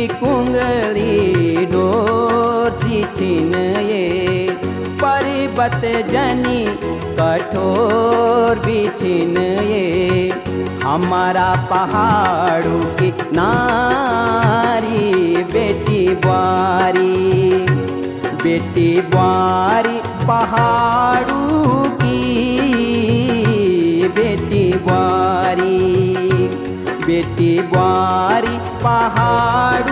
कुंगली door सी छिनये, पर्वत जनी कठोर भी छिनये, हमारा पहाड़ों की नारी बेटी बुआरी, बेटी बुआरी पहाड़ों की बेटी बुआरी, बेटी बुआरी पहाड़